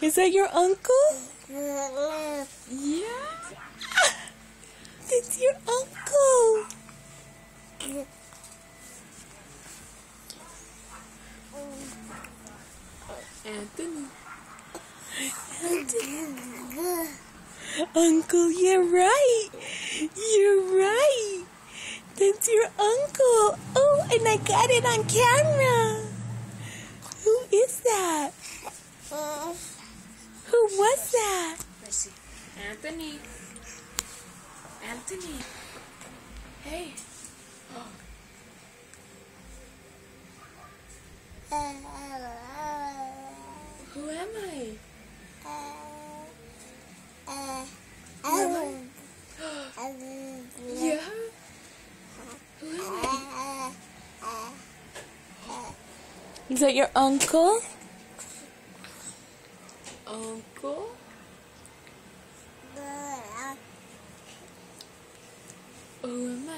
Is that your uncle? Yeah. That's your uncle. Anthony. Uncle, you're right. You're right. That's your uncle. Oh, and I got it on camera. Who is that? Who was that? Let's see. Anthony. Anthony. Hey. Oh. Who am I? Yeah? Who am I? Is that your uncle? Uncle? Who am I?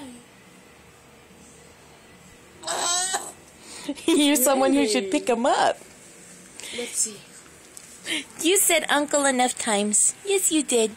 You're someone who should pick him up. Let's see. You said uncle enough times. Yes, you did.